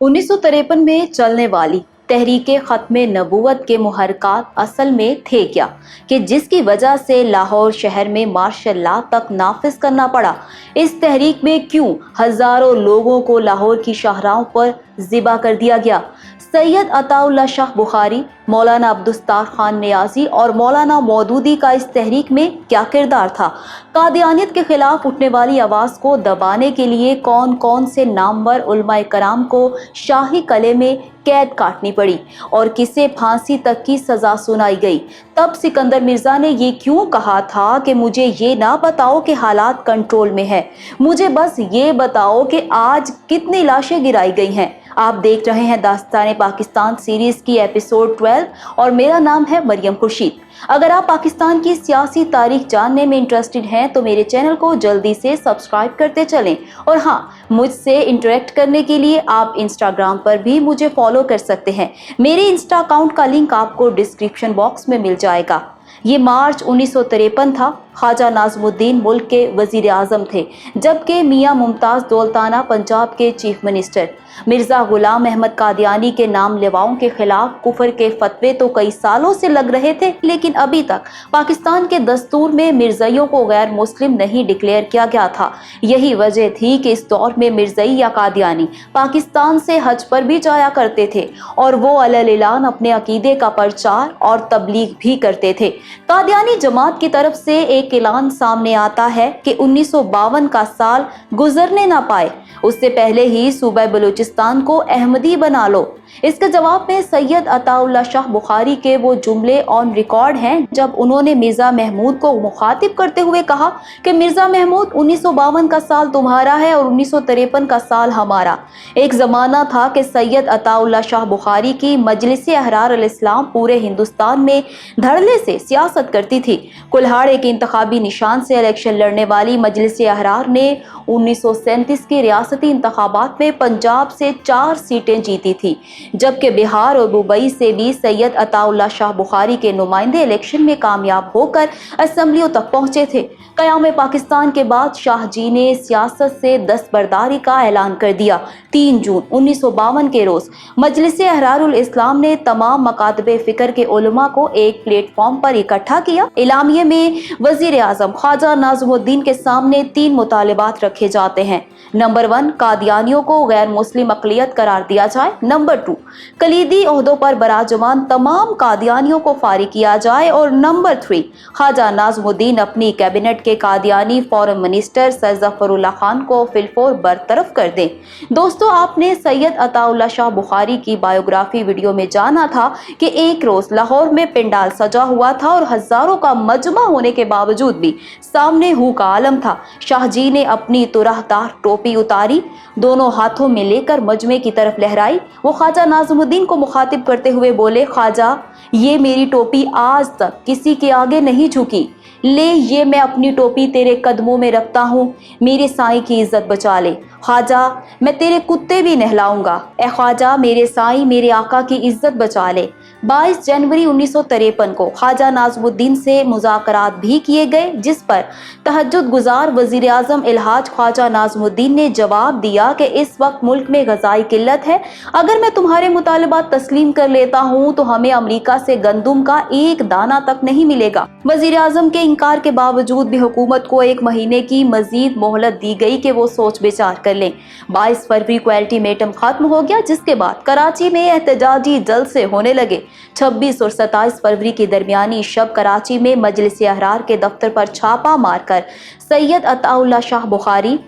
1953 में चलने वाली तहरीके ख़त्म नबूवत के मुहर्रकात असल में थे क्या, कि जिसकी वजह से लाहौर शहर में मार्शल लॉ तक नाफिज करना पड़ा। इस तहरीक में क्यों हज़ारों लोगों को लाहौर की शाहराहों पर ज़िबा कर दिया गया। सैयद अताउल्लाह शाह बुखारी, मौलाना अब्दुस्तार खान नियाज़ी और मौलाना मौदूदी का इस तहरीक में क्या किरदार था। कादियानियत के खिलाफ उठने वाली आवाज़ को दबाने के लिए कौन कौन से नामवर उलमाए कराम को शाही कले में कैद काटनी पड़ी और किसे फांसी तक की सज़ा सुनाई गई। तब सिकंदर मिर्ज़ा ने ये क्यों कहा था कि मुझे ये ना बताओ कि हालात कंट्रोल में है, मुझे बस ये बताओ कि आज कितनी लाशें गिराई गई हैं। आप देख रहे हैं दास्तान पाकिस्तान सीरीज की एपिसोड 12 और मेरा नाम है मरियम खुर्शीद। अगर आप पाकिस्तान की सियासी तारीख जानने में इंटरेस्टेड हैं तो मेरे चैनल को जल्दी से सब्सक्राइब करते चलें। और हाँ, मुझसे इंटरेक्ट करने के लिए आप इंस्टाग्राम पर भी मुझे फॉलो कर सकते हैं। मेरे इंस्टा अकाउंट का लिंक आपको डिस्क्रिप्शन बॉक्स में मिल जाएगा। ये मार्च 1953 था। ख्वाजा नाज़मुद्दीन मुल्क के वजीर आज़म थे, जबकि मियाँ मुमताज़ दौलताना पंजाब के चीफ मिनिस्टर। मिर्ज़ा गुलाम अहमद कादियानी के नाम लेवाओं के खिलाफ कुफर के फतवे तो कई सालों से लग रहे थे, लेकिन अभी तक पाकिस्तान के दस्तूर में मिर्ज़इयों को गैर मुस्लिम नहीं डिक्लेयर किया गया था। यही वजह थी कि इस दौर में मिर्ज़ई या कादियानी पाकिस्तान से हज पर भी जाया करते थे और वो अलल-ऐलान अपने अकीदे का प्रचार और तबलीग भी करते थे। कादियानी जमात की तरफ से एक ऐलान सामने आता है कि 1952 का साल गुजरने ना पाए, उससे पहले ही सूबा बलूचिस्तान को अहमदी बना लो। इसके जवाब में सैयद अताउल्लाह शाह बुखारी के वो जुमले ऑन रिकॉर्ड हैं जब उन्होंने मिर्ज़ा महमूद को मुखातिब करते हुए कहा कि मिर्ज़ा महमूद 1952 का साल तुम्हारा है और 1953 का साल हमारा। एक ज़माना था कि सैयद अताउल्लाह शाह बुखारी की मजलिस अहरार अल इस्लाम पूरे हिंदुस्तान में धड़ल्ले से सियासत करती थी। कुल्हाड़े के इंतखाबी निशान से इलेक्शन लड़ने वाली मजलिस अहरार ने 1937 के रियासती इंतखाबात में पंजाब से 4 सीटें जीती थी, जबकि बिहार और मुंबई से भी सैयद अताउल्लाह शाह बुखारी के नुमाइंदे इलेक्शन में कामयाब होकर असेंबलियों तक पहुंचे थे। क़याम पाकिस्तान के बाद शाह जी ने सियासत से दस्तबरदारी का ऐलान कर दिया। 3 जून 1952 के रोज़ मजलिस अहरारुल इस्लाम ने तमाम मकातबे फ़िक्र के उलमा को एक प्लेटफॉर्म पर इकट्ठा किया। इलामिये में वज़ीर आज़म ख्वाजा नाज़मुद्दीन के सामने 3 मुतालिबात रखे जाते हैं। नंबर 1, कादियानियों को गैर मुस्लिम अक़लियत करार दिया जाए। नंबर 2, कलीदी ओहदों पर बराजमान तमाम कादियानियों को फारिग किया जाए। और नंबर 3, ख्वाजा नाज़मुद्दीन अपनी कैबिनेट के Qadiani foreign minister sir Zafarullah Khan को फिलफोर बरतरफ कर दें। दोस्तों, आपने सैयद अताउल्लाह शाह बुखारी की बायोग्राफी वीडियो में जाना था कि एक रोज़ लाहौर में पंडाल सजा हुआ था और हज़ारों का मजमा होने के बावजूद भी सामने हू का आलम था। शाह जी ने अपनी तुराहदार टोपी उतारी, दोनों हाथों में लेकर मजमे की तरफ लहराई। वो ख्वाजा नाज़मुद्दीन को मुखातिब करते हुए बोले, ख्वाजा, ये मेरी टोपी आज तक किसी के आगे नहीं झुकी, ले ये मैं अपनी टोपी तेरे कदमों में रखता हूँ, मेरे साईं की इज्जत बचा ले। ख्वाजा, मैं तेरे कुत्ते भी नहलाऊंगा, ए ख्वाजा मेरे साईं मेरे आका की इज्जत बचा ले। 22 जनवरी 1953 को ख्वाजा नाज़मुद्दीन से मुज़ाकरात भी किए गए, जिस पर तहज्जुद गुजार वज़ीर आज़म इल्हाज ख्वाजा नाज़मुद्दीन ने जवाब दिया कि इस वक्त मुल्क में ग़ज़ाई किल्लत है, अगर मैं तुम्हारे मुतालबात तस्लीम कर लेता हूँ तो हमें अमरीका से गंदुम का एक दाना तक नहीं मिलेगा। वज़ीर आज़म के इनकार के बावजूद भी हुकूमत को 1 महीने की मजीद मोहलत दी गई कि वो सोच विचार कर लें। 22 फरवरी को अल्टीमेटम खत्म हो गया, जिसके बाद कराची में एहतजाजी जलसे होने लगे। 26 और 27 फरवरी की दरमियानी शब कराची में मजलिस अहरार के दफ्तर पर छापा मारकर सैयद अताउल्लाह शाह बुखारी,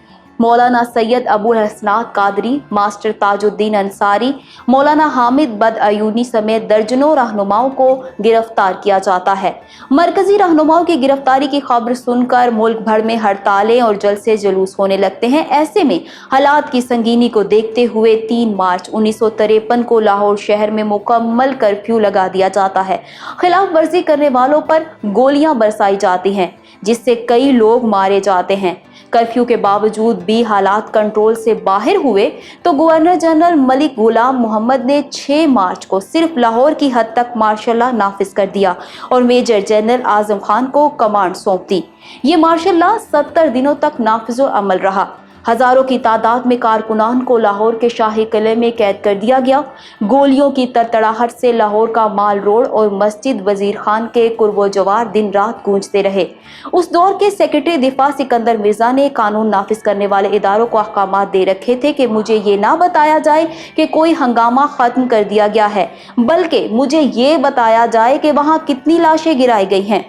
मौलाना सैयद अबुल हसनात कादरी, मास्टर ताजुद्दीन अंसारी, मौलाना हामिद बदअयूनी समेत दर्जनों रहनुमाओं को गिरफ्तार किया जाता है। मरकजी रहनुमाओं की गिरफ्तारी की खबर सुनकर मुल्क भर में हड़तालें और जलसे जुलूस होने लगते हैं। ऐसे में हालात की संगीनी को देखते हुए 3 मार्च 1953 को लाहौर शहर में मुकम्मल कर्फ्यू लगा दिया जाता है। खिलाफ वर्जी करने वालों पर गोलियां बरसाई जाती हैं, जिससे कई लोग मारे जाते हैं। कर्फ्यू के बावजूद भी हालात कंट्रोल से बाहर हुए तो गवर्नर जनरल मलिक गुलाम मोहम्मद ने 6 मार्च को सिर्फ लाहौर की हद तक मार्शल लॉ नाफिज कर दिया और मेजर जनरल आजम खान को कमांड सौंप दी। ये मार्शल लॉ 70 दिनों तक नाफिज अमल रहा। हजारों की तादाद में कारकुनान को लाहौर के शाही किले में कैद कर दिया गया। गोलियों की तड़तड़ाहट से लाहौर का माल रोड और मस्जिद वजीर खान के कुर्बो जवार दिन रात गूंजते रहे। उस दौर के सेक्रेटरी दिफा सिकंदर मिर्जा ने कानून नाफिज करने वाले इदारों को अहकामात दे रखे थे कि मुझे ये ना बताया जाए कि कोई हंगामा खत्म कर दिया गया है, बल्कि मुझे ये बताया जाए कि वहां कितनी लाशें गिराई गई हैं।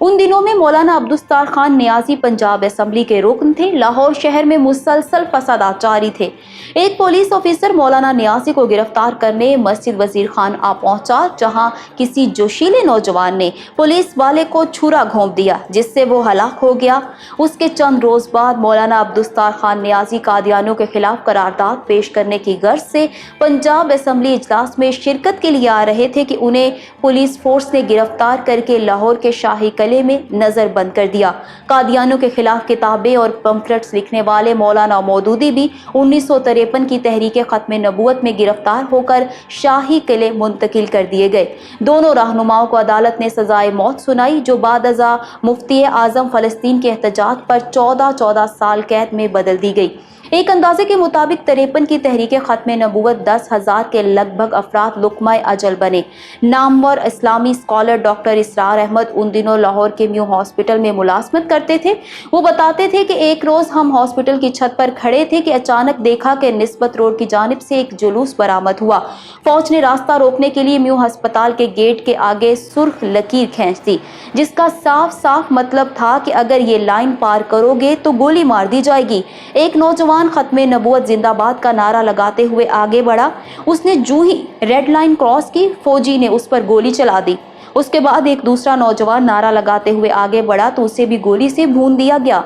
उन दिनों में मौलाना अब्दुस्तार खान नियाजी पंजाब असेंबली के रुकन थे। लाहौर शहर में मुसलसल फसादात जारी थे। एक पुलिस ऑफिसर मौलाना नियाजी को गिरफ्तार करने मस्जिद वजीर खान आ पहुंचा, जहां किसी जोशीले नौजवान ने पुलिस वाले को छुरा घोंप दिया, जिससे वो हलाक हो गया। उसके चंद रोज बाद मौलाना अब्दुस्तार खान नियाजी कादियानियों के खिलाफ करारदाद पेश करने की गर्ज से पंजाब असेंबली इजलास में शिरकत के लिए आ रहे थे कि उन्हें पुलिस फोर्स ने गिरफ्तार करके लाहौर के शाही किले में नजर बंद कर दिया। कादियानियों के खिलाफ किताबें और पंफलेट्स लिखने वाले मौलाना मौदूदी भी 1953 की तहरीके खत्म नबूवत में गिरफ्तार होकर शाही किले मुंतकिल कर दिए गए। दोनों रहनुमाओं को अदालत ने सजाए मौत सुनाई, जो बाद अज़ा मुफ्ती आजम फलस्तीन के एहतजाज पर 14 साल कैद में बदल दी गई। एक अंदाजे के मुताबिक 53 की तहरीके खत्म नबूवत 10,000 के लगभग अफराद लुकमा अजल बने। नामवर इस्लामी स्कॉलर डॉक्टर इसरार अहमद उन दिनों लाहौर के म्यू हॉस्पिटल में मुलाजमत करते थे। वो बताते थे कि एक रोज हम हॉस्पिटल की छत पर खड़े थे कि अचानक देखा कि निस्बत रोड की जानिब से एक जुलूस बरामद हुआ। फौज ने रास्ता रोकने के लिए म्यू अस्पताल के गेट के आगे सुर्ख लकीर खींच दी, जिसका साफ साफ मतलब था कि अगर ये लाइन पार करोगे तो गोली मार दी जाएगी। एक नौजवान खत्मे नबूवत जिंदाबाद का नारा लगाते हुए आगे बढ़ा। उसने जूं ही रेड लाइन क्रॉस की, फौजी ने उस पर गोली चला दी। उसके बाद एक दूसरा नौजवान नारा लगाते हुए आगे बढ़ा तो उसे भी गोली से भून दिया गया।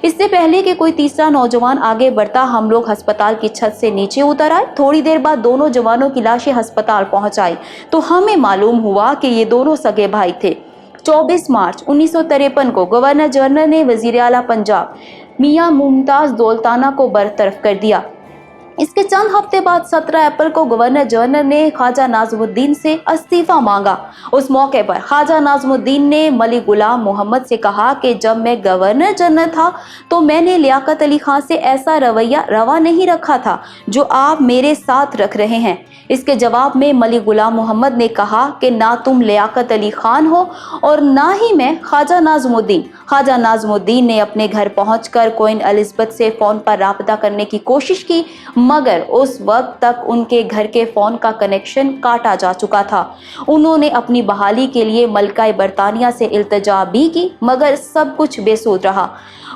इससे पहले कि कोई तीसरा नौजवान आगे बढ़ता, हम लोग अस्पताल की छत से नीचे उतर आए। थोड़ी देर बाद दोनों जवानों की लाशें अस्पताल पहुंच आई तो हमें मालूम हुआ कि ये दोनों सगे भाई थे। 24 मार्च 1953 को गवर्नर जनरल ने वजीर आला पंजाब मियां मुमताज दौलताना को बरतरफ कर दिया। इसके चंद हफ्ते बाद 17 अप्रैल को गवर्नर जनरल ने ख्वाजा नाज़मुद्दीन से इस्तीफा मांगा। उस मौके पर ख्वाजा नाज़मुद्दीन ने मलिक गुलाम मोहम्मद से कहा कि जब मैं गवर्नर जनरल था तो मैंने लियाकत अली खान से ऐसा रवैया रवा नहीं रखा था जो आप मेरे साथ रख रहे हैं। इसके जवाब में मलिक गुलाम मोहम्मद ने कहा कि ना तुम लियाकत अली खान हो और ना ही मैं ख्वाजा नाज़मुद्दीन। ख्वाजा नाज़मुद्दीन ने अपने घर पहुंचकर क्वीन एलिज़ाबेथ से फ़ोन पर राब्ता करने की कोशिश की, मगर उस वक्त तक उनके घर के फ़ोन का कनेक्शन काटा जा चुका था। उन्होंने अपनी बहाली के लिए मलका बरतानिया से इल्तिजा भी की, मगर सब कुछ बेसुध रहा।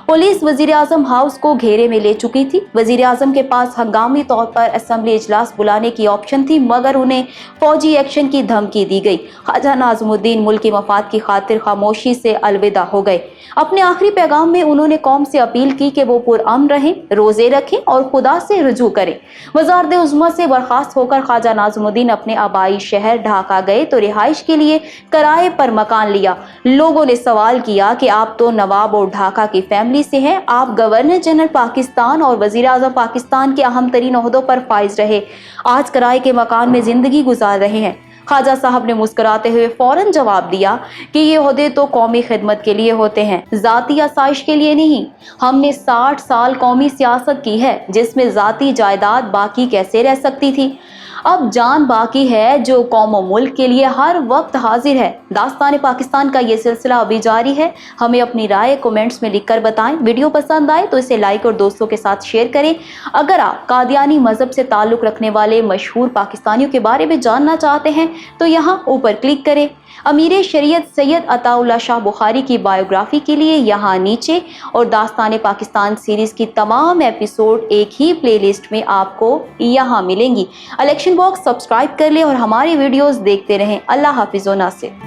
पुलिस वजीर आजम हाउस को घेरे में ले चुकी थी। वजीर आजम के पास हंगामी तौर पर असेंबली इजलास बुलाने की ऑप्शन थी, मगर उन्हें फौजी एक्शन की धमकी दी गई। ख्वाजा नाज़मुद्दीन मुल्क की मफाद की खातिर खामोशी से अलविदा हो गए। अपने आखिरी पैगाम में उन्होंने कौम से अपील की कि वो पुरअमन रहें, रोजे रखें और खुदा से रुजू करें। वज़ारत उज़्मा से बर्खास्त होकर ख्वाजा नाज़मुद्दीन अपने आबाई शहर ढाका गए तो रिहाइश के लिए किराए पर मकान लिया। लोगों ने सवाल किया कि आप तो नवाब और ढाका की फैमिली से हैं, आप गवर्नर जनरल पाकिस्तान और वजीर आजम पाकिस्तान के अहम तरीन ओहदों पर फाइज रहे, आज किराए के मकान में जिंदगी गुजार रहे हैं। ख्वाजा साहब ने मुस्कुराते हुए फौरन जवाब दिया कि ये ओहदे तो कौमी खिदमत के लिए होते हैं, जाती आसाइश के लिए नहीं। हमने 60 साल कौमी सियासत की है, जिसमें जाती जायदाद बाकी कैसे रह सकती थी। अब जान बाकी है जो कौम और मुल्क के लिए हर वक्त हाजिर है। दास्तान पाकिस्तान का ये सिलसिला अभी जारी है। हमें अपनी राय कमेंट्स में लिखकर बताएं। वीडियो पसंद आए तो इसे लाइक और दोस्तों के साथ शेयर करें। अगर आप कादियानी मजहब से ताल्लुक़ रखने वाले मशहूर पाकिस्तानियों के बारे में जानना चाहते हैं तो यहाँ ऊपर क्लिक करें। अमीर शरीयत सैयद अताउल्लाह शाह बुखारी की बायोग्राफी के लिए यहाँ नीचे, और दास्तान पाकिस्तान सीरीज की तमाम एपिसोड एक ही प्लेलिस्ट में आपको यहाँ मिलेंगी। इलेक्शन बॉक्स सब्सक्राइब कर लें और हमारी वीडियोस देखते रहें। अल्लाह हाफिज़ व नासिर।